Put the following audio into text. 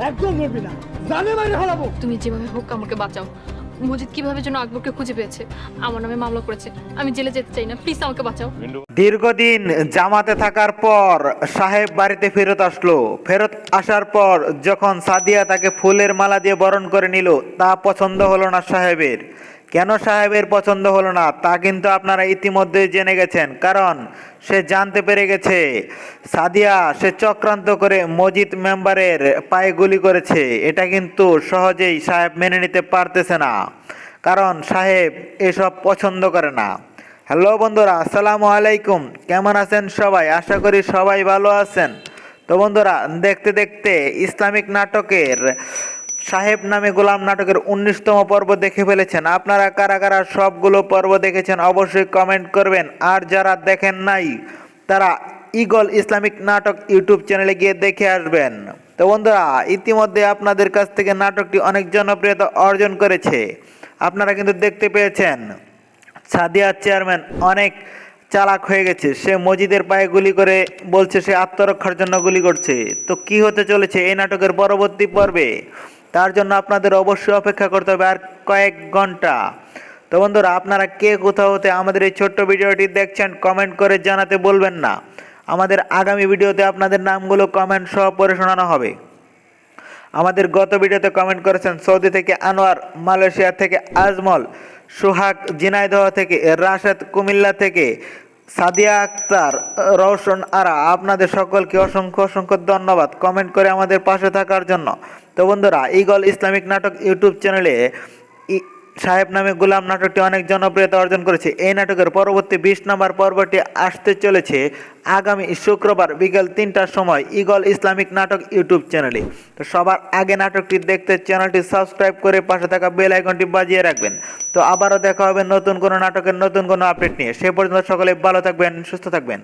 একদম নড়বি না, জানে মাইরে ফেলাবো। তুমি যেভাবে হোক আমাকে বাঁচাও। মজিদ কিভাবে যেন আকবরকে খুঁজে পেয়েছে, আমার নামে মামলা করেছে। আমি জেলে যেতে চাই না, প্লিজ আমাকে বাঁচাও। দীর্ঘদিন জামাতে থাকার পর সাহেব বাড়িতে ফেরত আসলো। ফেরত আসার পর যখন সাদিয়া তাকে ফুলের মালা দিয়ে বরণ করে নিল, তা পছন্দ হলো না সাহেবের। কেন সাহেবের পছন্দ হলো না তা কিন্তু আপনারা ইতিমধ্যে জেনে গেছেন, কারণ সে জানতে পেরে গেছে সাদিয়া সে চক্রান্ত করে মজিদ মেম্বারের পায়ে গুলি করেছে। এটা কিন্তু সহজেই সাহেব মেনে নিতে পারতেছে না, কারণ সাহেব এসব পছন্দ করে না। হ্যালো বন্ধুরা, আসসালামু আলাইকুম। কেমন আছেন সবাই? আশা করি সবাই ভালো আছেন। তো বন্ধুরা, দেখতে দেখতে ইসলামিক নাটকের সাহেব নামে গোলাম নাটকের 19তম পর্ব দেখে ফেলেছেন। আপনারা কারা কারা সবগুলো পর্ব দেখেছেন অবশ্যই কমেন্ট করবেন, আর যারা দেখেন নাই তারা ঈগল ইসলামিক নাটক ইউটিউব চ্যানেলে গিয়ে দেখে আসবেন। তো বন্ধুরা, ইতিমধ্যে আপনাদের কাছ থেকে নাটকটি অনেক জনপ্রিয়তা অর্জন করেছে। আপনারা কিন্তু দেখতে পেয়েছেন সাদিয়া চেয়ারম্যান অনেক চালাক হয়ে গেছে। সে মজিদের পায়ে গুলি করে বলছে সে আত্মরক্ষার জন্য গুলি করছে। তো কি হতে চলেছে এই নাটকের পরবর্তী পর্বে, তার জন্য আপনাদের অবশ্যই অপেক্ষা করতে হবে আর কয়েক ঘন্টা। তো বন্ধুরা, আপনারা কে কোথাও হতে আমাদের এই ছোট্ট ভিডিওটি দেখছেন কমেন্ট করে জানাতে বলবেন না। আমাদের আগামী ভিডিওতে আপনাদের নামগুলো কমেন্ট সহ পড়ে শোনানো হবে। আমাদের গত ভিডিওতে কমেন্ট করেছেন সৌদি থেকে আনোয়ার, মালয়েশিয়া থেকে আজমল, সোহাগ ঝিনাইদহ থেকে, রাশেদ কুমিল্লা থেকে, সাদিয়া আক্তার, রওশন আরা। আপনাদের সকলকে অসংখ্য অসংখ্য ধন্যবাদ কমেন্ট করে আমাদের পাশে থাকার জন্য। তো বন্ধুরা, ঈগল ইসলামিক নাটক ইউটিউব চ্যানেলে সাহেব নামে গোলাম নাটকটি অনেক জনপ্রিয়তা অর্জন করেছে। এই নাটকের পরবর্তী 20 নম্বর পর্বটি আসতে চলেছে আগামী শুক্রবার বিকেল 3টার সময় ঈগল ইসলামিক নাটক ইউটিউব চ্যানেলে। তো সবার আগে নাটকটি দেখতে চ্যানেলটি সাবস্ক্রাইব করে পাশে থাকা বেল আইকনটি বাজিয়ে রাখবেন। তো আবারও দেখা হবে নতুন কোনো নাটকের নতুন কোনো আপডেট নিয়ে। সে পর্যন্ত সকলে ভালো থাকবেন, সুস্থ থাকবেন।